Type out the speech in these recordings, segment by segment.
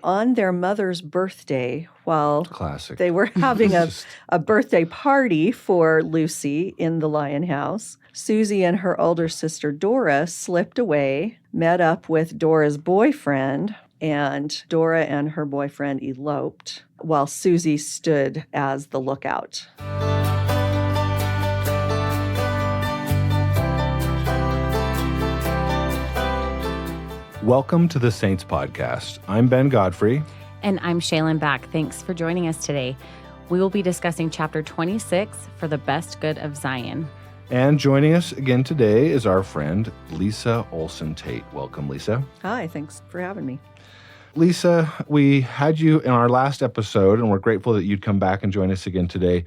on their mother's birthday, while Classic. they were having a birthday party for Lucy in the Lion House, Susie and her older sister Dora slipped away, met up with Dora's boyfriend, and Dora and her boyfriend eloped, while Susie stood as the lookout. Welcome to the Saints Podcast. I'm Ben Godfrey. And I'm Shaylin Back. Thanks for joining us today. We will be discussing chapter 26 for the best good of Zion. And joining us again today is our friend Lisa Olson-Tate. Welcome, Lisa. Hi, thanks for having me. Lisa, we had you in our last episode, and we're grateful that you'd come back and join us again today.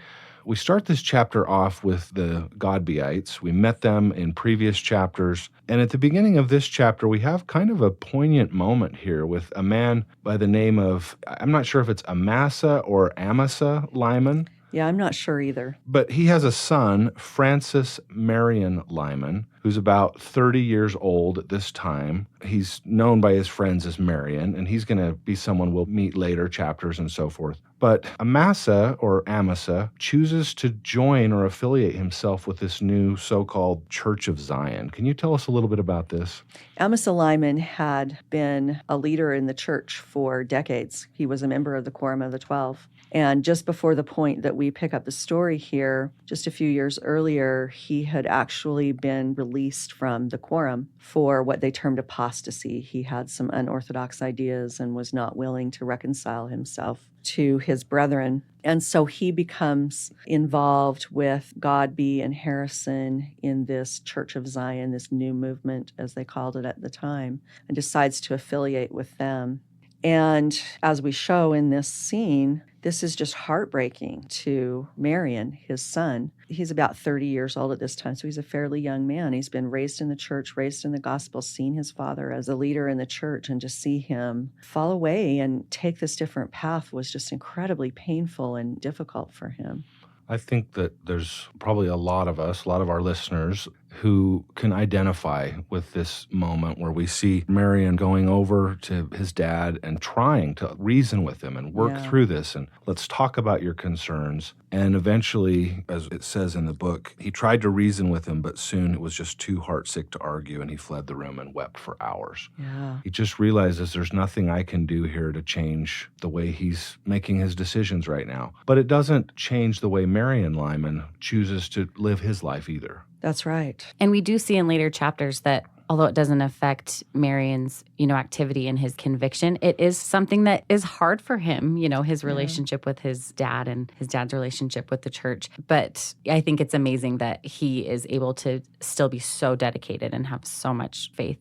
We start this chapter off with the Godbeites. We met them in previous chapters. And at the beginning of this chapter, we have kind of a poignant moment here with a man by the name of, I'm not sure if it's Amasa or Amasa Lyman. Yeah, I'm not sure either. But he has a son, Francis Marion Lyman, who's about 30 years old at this time. He's known by his friends as Marion, and he's going to be someone we'll meet later chapters and so forth. But Amasa, or Amasa, chooses to join or affiliate himself with this new so-called Church of Zion. Can you tell us a little bit about this? Amasa Lyman had been a leader in the church for decades. He was a member of the Quorum of the 12. And just before the point that we pick up the story here, just a few years earlier, he had actually been released from the quorum for what they termed apostasy. He had some unorthodox ideas and was not willing to reconcile himself to his brethren. And so he becomes involved with Godbey and Harrison in this Church of Zion, this new movement, as they called it at the time, and decides to affiliate with them. And as we show in this scene, this is just heartbreaking to Marion, his son. He's about 30 years old at this time, so he's a fairly young man. He's been raised in the church, raised in the gospel, seen his father as a leader in the church, and to see him fall away and take this different path was just incredibly painful and difficult for him. I think that there's probably a lot of us, a lot of our listeners, who can identify with this moment where we see Marion going over to his dad and trying to reason with him and work through this. And let's talk about your concerns. And eventually, as it says in the book, he tried to reason with him, but soon it was just too heartsick to argue, and he fled the room and wept for hours. Yeah. He just realizes there's nothing I can do here to change the way he's making his decisions right now. But it doesn't change the way Marion Lyman chooses to live his life either. That's right. And we do see in later chapters that although it doesn't affect Marion's, activity and his conviction, it is something that is hard for him, his relationship with his dad and his dad's relationship with the church. But I think it's amazing that he is able to still be so dedicated and have so much faith.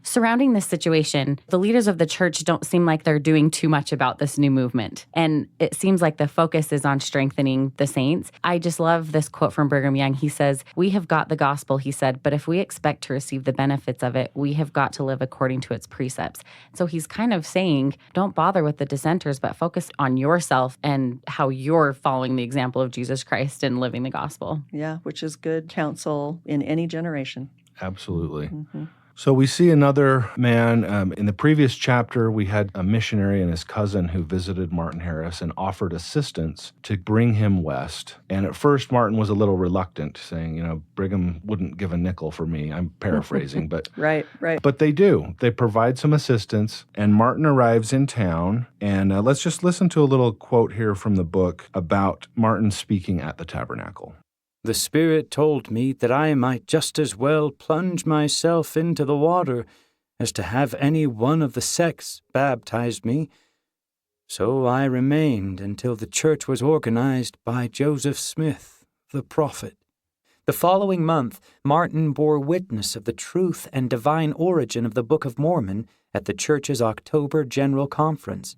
Surrounding this situation, the leaders of the church don't seem like they're doing too much about this new movement. And it seems like the focus is on strengthening the saints. I just love this quote from Brigham Young. He says, "We have got the gospel," he said, "but if we expect to receive the benefits of it, we have got to live according to its precepts." So he's kind of saying, don't bother with the dissenters, but focus on yourself and how you're following the example of Jesus Christ and living the gospel. Yeah, which is good counsel in any generation. Absolutely. Mm-hmm. So we see another man. In the previous chapter, we had a missionary and his cousin who visited Martin Harris and offered assistance to bring him west. And at first, Martin was a little reluctant, saying, Brigham wouldn't give a nickel for me. I'm paraphrasing, but Right. But they do. They provide some assistance, and Martin arrives in town. And let's just listen to a little quote here from the book about Martin speaking at the tabernacle. "The Spirit told me that I might just as well plunge myself into the water as to have any one of the sects baptize me. So I remained until the church was organized by Joseph Smith, the prophet. The following month, Martin bore witness of the truth and divine origin of the Book of Mormon at the church's October General Conference."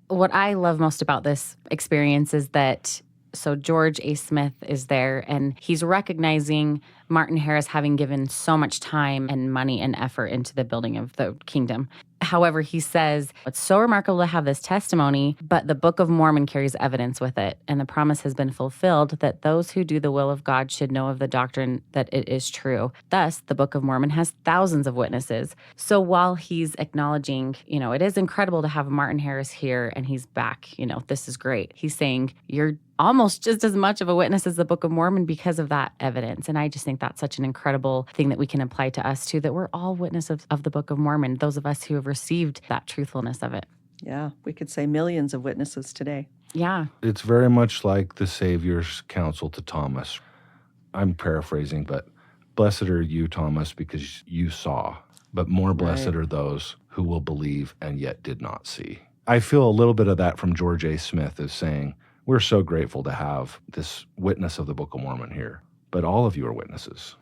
What I love most about this experience is that so George A. Smith is there, and he's recognizing Martin Harris having given so much time and money and effort into the building of the kingdom. However, he says, it's so remarkable to have this testimony, but the Book of Mormon carries evidence with it. And the promise has been fulfilled that those who do the will of God should know of the doctrine that it is true. Thus, the Book of Mormon has thousands of witnesses. So while he's acknowledging, it is incredible to have Martin Harris here and he's back, this is great. He's saying you're almost just as much of a witness as the Book of Mormon because of that evidence. And I just think that's such an incredible thing that we can apply to us too, that we're all witnesses of the Book of Mormon, those of us who have received that truthfulness of it. Yeah, we could say millions of witnesses today. Yeah. It's very much like the Savior's counsel to Thomas. I'm paraphrasing, but blessed are you, Thomas, because you saw, but more blessed Right. are those who will believe and yet did not see. I feel a little bit of that from George A. Smith as saying, we're so grateful to have this witness of the Book of Mormon here, but all of you are witnesses.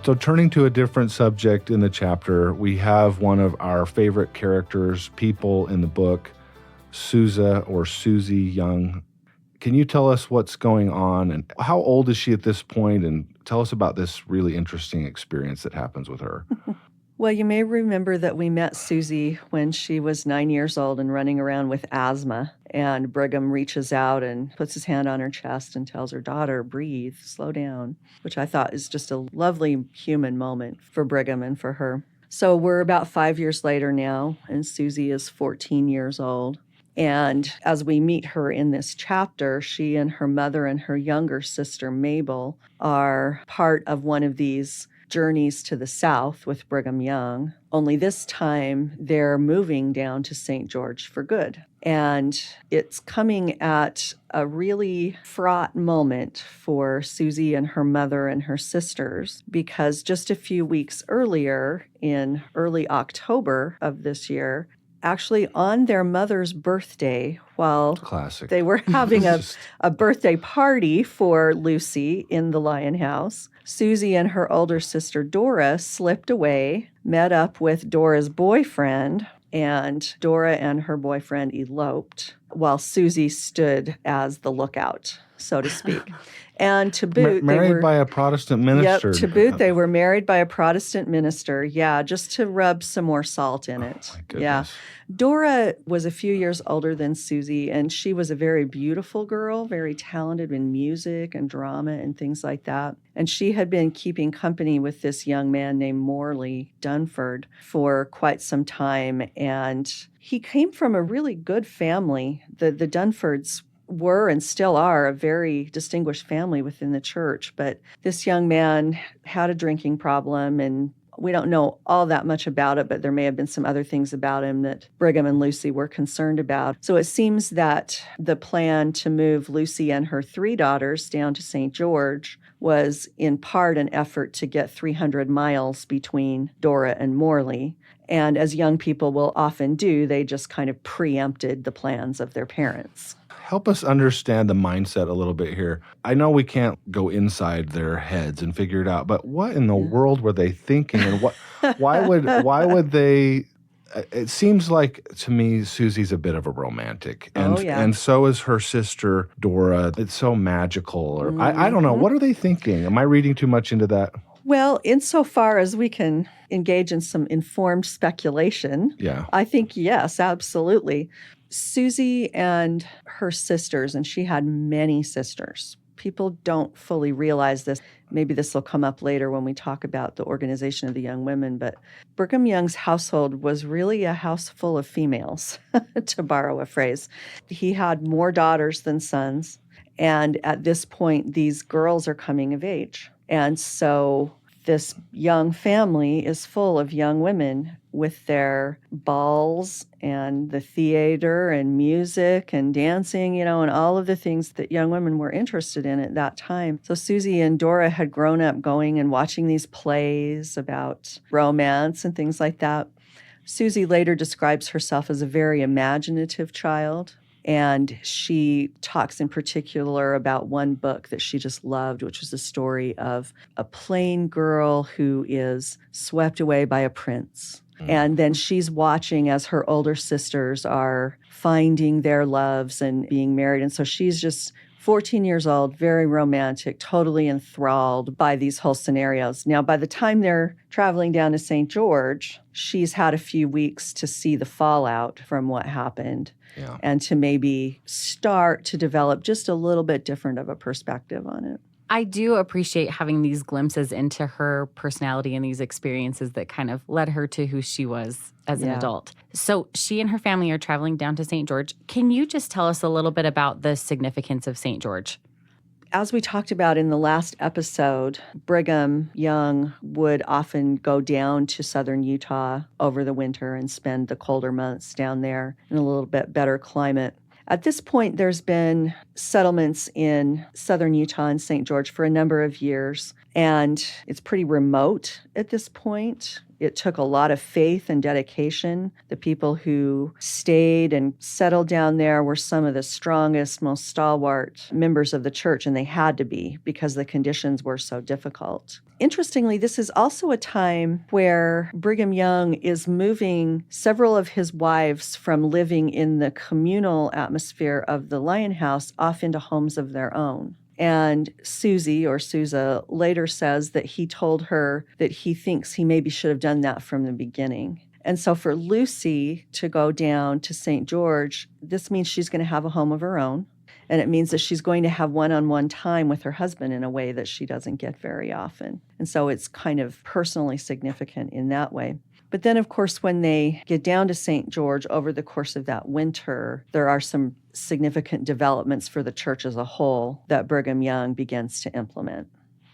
So turning to a different subject in the chapter, we have one of our favorite characters, people in the book, Susa or Susie Young. Can you tell us what's going on and how old is she at this point? And tell us about this really interesting experience that happens with her. Well, you may remember that we met Susie when she was 9 years old and running around with asthma. And Brigham reaches out and puts his hand on her chest and tells her, daughter, breathe, slow down, which I thought is just a lovely human moment for Brigham and for her. So we're about 5 years later now, and Susie is 14 years old. And as we meet her in this chapter, she and her mother and her younger sister, Mabel, are part of one of these journeys to the south with Brigham Young. Only this time they're moving down to St. George for good. And it's coming at a really fraught moment for Susie and her mother and her sisters, because just a few weeks earlier, in early October of this year, actually on their mother's birthday, while Classic. they were having Just- a birthday party for Lucy in the Lion House, Susie and her older sister Dora slipped away, met up with Dora's boyfriend, and Dora and her boyfriend eloped while Susie stood as the lookout, so to speak. And to boot, married they were by a Protestant minister. Yep, to boot, they were married by a Protestant minister. Yeah, just to rub some more salt in it. Oh, my Yeah. goodness. Dora was a few years older than Susie, and she was a very beautiful girl, very talented in music and drama and things like that. And she had been keeping company with this young man named Morley Dunford for quite some time. And he came from a really good family. The Dunfords were and still are a very distinguished family within the church. But this young man had a drinking problem, and we don't know all that much about it, but there may have been some other things about him that Brigham and Lucy were concerned about. So it seems that the plan to move Lucy and her 3 daughters down to St. George was in part an effort to get 300 miles between Dora and Morley. And as young people will often do, they just kind of preempted the plans of their parents. Help us understand the mindset a little bit here. I know we can't go inside their heads and figure it out, but what in the world were they thinking, and why would they? It seems like to me Susie's a bit of a romantic, and and so is her sister Dora. It's so magical, or I don't know. What are they thinking? Am I reading too much into that? Well, insofar as we can engage in some informed speculation, Yeah. I think yes, absolutely. Susie and her sisters, and she had many sisters. People don't fully realize this. Maybe this will come up later when we talk about the organization of the young women, but Brigham Young's household was really a house full of females, to borrow a phrase. He had more daughters than sons, and at this point, these girls are coming of age. And so this young family is full of young women with their balls and the theater and music and dancing, and all of the things that young women were interested in at that time. So Susie and Dora had grown up going and watching these plays about romance and things like that. Susie later describes herself as a very imaginative child. And she talks in particular about one book that she just loved, which was the story of a plain girl who is swept away by a prince. And then she's watching as her older sisters are finding their loves and being married. And so she's just 14 years old, very romantic, totally enthralled by these whole scenarios. Now, by the time they're traveling down to St. George, she's had a few weeks to see the fallout from what happened Yeah. and to maybe start to develop just a little bit different of a perspective on it. I do appreciate having these glimpses into her personality and these experiences that kind of led her to who she was as an Yeah. adult. So she and her family are traveling down to St. George. Can you just tell us a little bit about the significance of St. George? As we talked about in the last episode, Brigham Young would often go down to southern Utah over the winter and spend the colder months down there in a little bit better climate. At this point, there's been settlements in southern Utah and St. George for a number of years, and it's pretty remote at this point. It took a lot of faith and dedication. The people who stayed and settled down there were some of the strongest, most stalwart members of the church, and they had to be because the conditions were so difficult. Interestingly, this is also a time where Brigham Young is moving several of his wives from living in the communal atmosphere of the Lion House off into homes of their own. And Susie, or Sousa, later says that he told her that he thinks he maybe should have done that from the beginning. And so for Lucy to go down to St. George, this means she's going to have a home of her own. And it means that she's going to have one-on-one time with her husband in a way that she doesn't get very often. And so it's kind of personally significant in that way. But then, of course, when they get down to St. George over the course of that winter, there are some significant developments for the church as a whole that Brigham Young begins to implement.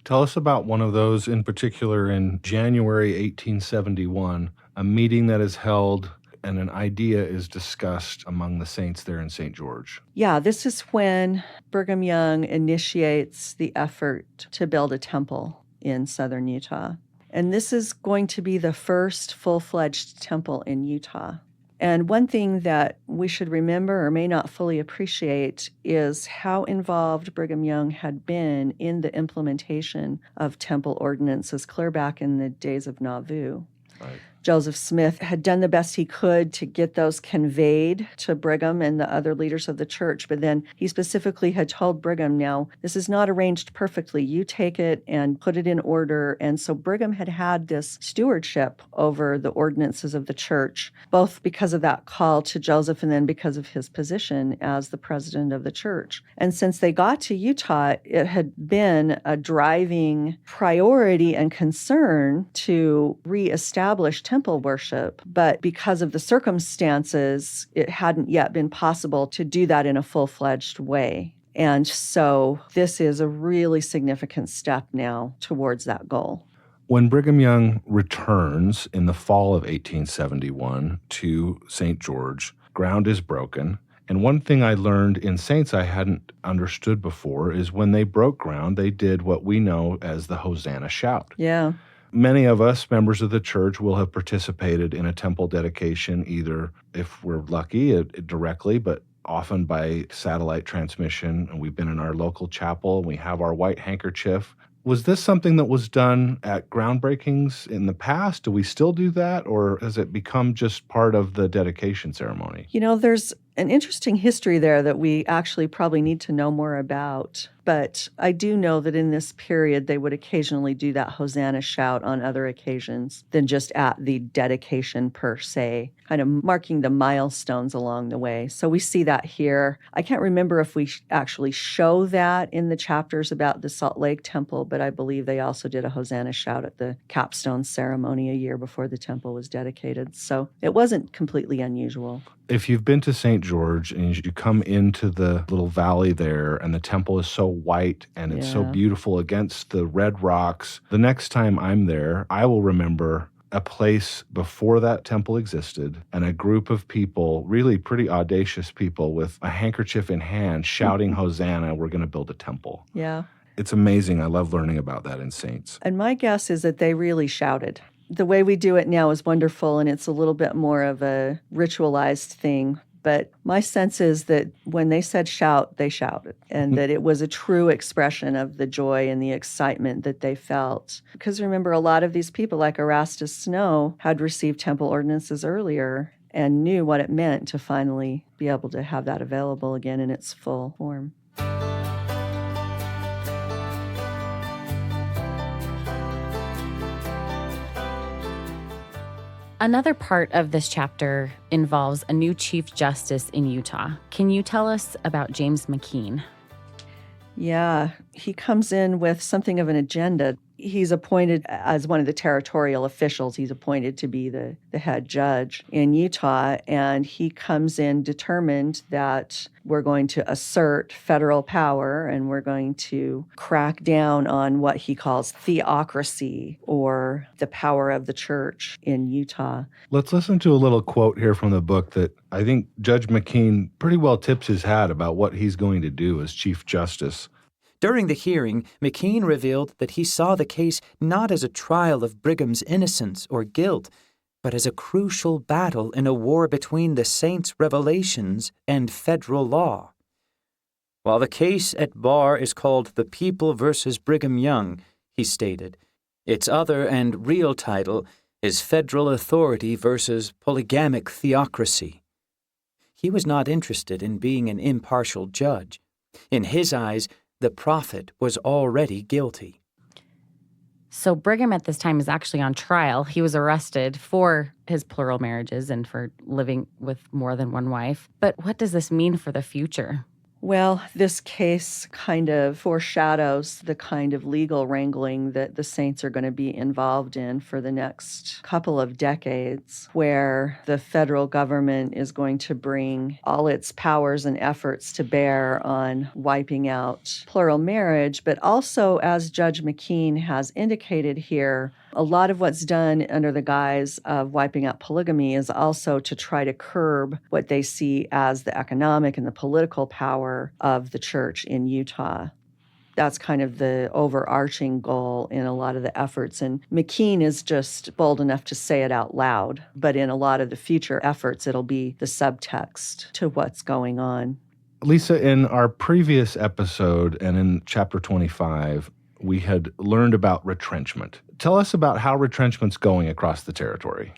Tell us about one of those in particular in January 1871, a meeting that is held and an idea is discussed among the saints there in St. George. Yeah, this is when Brigham Young initiates the effort to build a temple in southern Utah. And this is going to be the first full-fledged temple in Utah. And one thing that we should remember or may not fully appreciate is how involved Brigham Young had been in the implementation of temple ordinances clear back in the days of Nauvoo. Right. Joseph Smith had done the best he could to get those conveyed to Brigham and the other leaders of the church, but then he specifically had told Brigham, now, this is not arranged perfectly. You take it and put it in order. And so Brigham had had this stewardship over the ordinances of the church, both because of that call to Joseph and then because of his position as the president of the church. And since they got to Utah, it had been a driving priority and concern to reestablish temple worship, but because of the circumstances, it hadn't yet been possible to do that in a full-fledged way. And so this is a really significant step now towards that goal. When Brigham Young returns in the fall of 1871 to St. George, ground is broken. And one thing I learned in Saints I hadn't understood before is when they broke ground, they did what we know as the Hosanna shout. Yeah. Many of us, members of the church, will have participated in a temple dedication, either, if we're lucky, directly, but often by satellite transmission. And we've been in our local chapel, and we have our white handkerchief. Was this something that was done at groundbreakings in the past? Do we still do that, or has it become just part of the dedication ceremony? You know, there's an interesting history there that we actually probably need to know more about. But I do know that in this period, they would occasionally do that Hosanna shout on other occasions than just at the dedication per se, kind of marking the milestones along the way. So we see that here. I can't remember if we actually show that in the chapters about the Salt Lake Temple, but I believe they also did a Hosanna shout at the capstone ceremony a year before the temple was dedicated. So it wasn't completely unusual. If you've been to St. George and you come into the little valley there and the temple is so white and it's so Yeah. beautiful against the red rocks, the next time I'm there, I will remember a place before that temple existed and a group of people, really pretty audacious people with a handkerchief in hand shouting, Hosanna, we're going to build a temple. Yeah. It's amazing. I love learning about that in Saints. And my guess is that they really shouted. The way we do it now is wonderful, and it's a little bit more of a ritualized thing. But my sense is that when they said shout, they shouted, and that it was a true expression of the joy and the excitement that they felt. Because remember, a lot of these people, like Erastus Snow, had received temple ordinances earlier and knew what it meant to finally be able to have that available again in its full form. Another part of this chapter involves a new Chief Justice in Utah. Can you tell us about James McKean? Yeah, he comes in with something of an agenda. He's appointed as one of the territorial officials. He's appointed to be the head judge in Utah, and he comes in determined that we're going to assert federal power and we're going to crack down on what he calls theocracy, or the power of the church in Utah. Let's listen to a little quote here from the book that I think Judge McKean pretty well tips his hat about what he's going to do as Chief Justice. During the hearing, McKean revealed that he saw the case not as a trial of Brigham's innocence or guilt, but as a crucial battle in a war between the saints' revelations and federal law. While the case at bar is called The People versus Brigham Young, he stated, its other and real title is Federal Authority versus Polygamic Theocracy. He was not interested in being an impartial judge. In his eyes, the prophet was already guilty. So Brigham at this time is actually on trial. He was arrested for his plural marriages and for living with more than one wife. But what does this mean for the future? Well, this case kind of foreshadows the kind of legal wrangling that the saints are going to be involved in for the next couple of decades, where the federal government is going to bring all its powers and efforts to bear on wiping out plural marriage. But also, as Judge McKean has indicated here, a lot of what's done under the guise of wiping out polygamy is also to try to curb what they see as the economic and the political power of the church in Utah. That's kind of the overarching goal in a lot of the efforts. And McKean is just bold enough to say it out loud. But in a lot of the future efforts, it'll be the subtext to what's going on. Lisa, in our previous episode and in chapter 25, we had learned about retrenchment. Tell us about how retrenchment's going across the territory.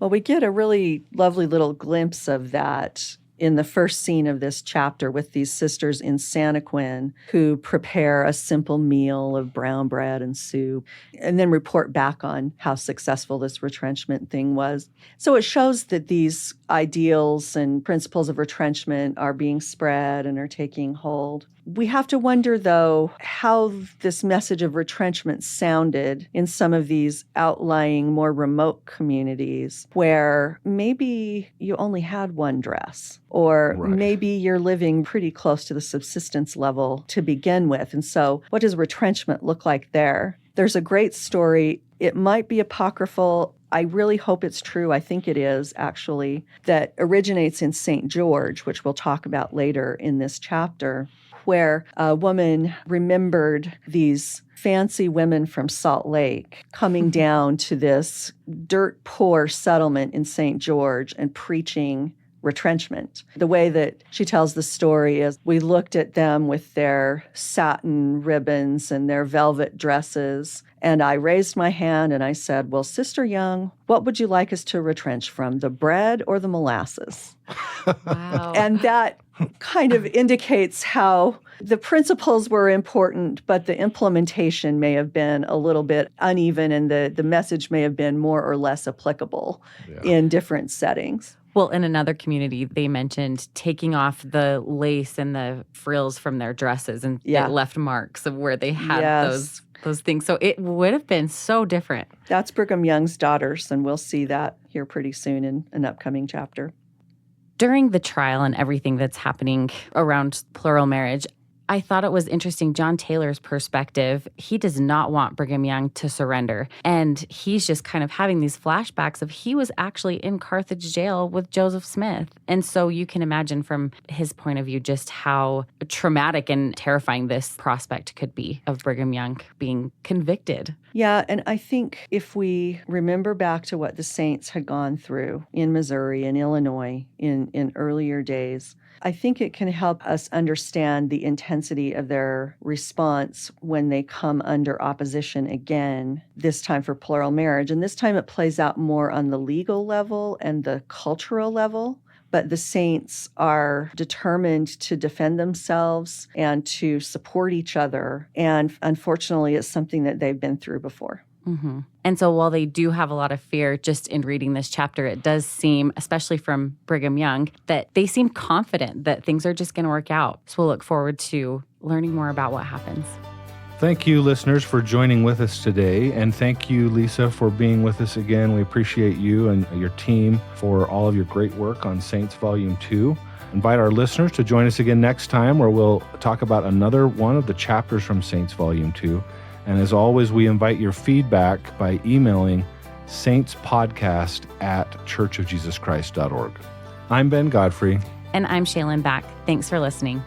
Well, we get a really lovely little glimpse of that in the first scene of this chapter with these sisters in Santaquin who prepare a simple meal of brown bread and soup and then report back on how successful this retrenchment thing was. So it shows that these ideals and principles of retrenchment are being spread and are taking hold. We have to wonder, though, how this message of retrenchment sounded in some of these outlying, more remote communities where maybe you only had one dress, or Right. maybe you're living pretty close to the subsistence level to begin with. And so what does retrenchment look like there? There's a great story. It might be apocryphal. I really hope it's true. I think it is, actually, that originates in St. George, which we'll talk about later in this chapter, where a woman remembered these fancy women from Salt Lake coming down to this dirt poor settlement in St. George and preaching retrenchment. The way that she tells the story is we looked at them with their satin ribbons and their velvet dresses, and I raised my hand and I said, well, Sister Young, what would you like us to retrench from, the bread or the molasses? Wow. And that kind of indicates how the principles were important, but the implementation may have been a little bit uneven, and the message may have been more or less applicable in different settings. Well, in another community, they mentioned taking off the lace and the frills from their dresses, and Yeah. it left marks of where they had Yes. those things. So it would have been so different. That's Brigham Young's daughters, and we'll see that here pretty soon in an upcoming chapter. During the trial and everything that's happening around plural marriage, I thought it was interesting, John Taylor's perspective. He does not want Brigham Young to surrender. And he's just kind of having these flashbacks of he was actually in Carthage jail with Joseph Smith. And so you can imagine from his point of view just how traumatic and terrifying this prospect could be of Brigham Young being convicted. Yeah, and I think if we remember back to what the saints had gone through in Missouri and Illinois in earlier days, I think it can help us understand the intensity of their response when they come under opposition again, this time for plural marriage. And this time it plays out more on the legal level and the cultural level. But the saints are determined to defend themselves and to support each other. And unfortunately, it's something that they've been through before. And so while they do have a lot of fear just in reading this chapter, it does seem, especially from Brigham Young, that they seem confident that things are just going to work out. So we'll look forward to learning more about what happens. Thank you, listeners, for joining with us today. And thank you, Lisa, for being with us again. We appreciate you and your team for all of your great work on Saints Volume 2. Invite our listeners to join us again next time, where we'll talk about another one of the chapters from Saints Volume 2. And as always, we invite your feedback by emailing saintspodcast@churchofjesuschrist.org. I'm Ben Godfrey. And I'm Shaylin Back. Thanks for listening.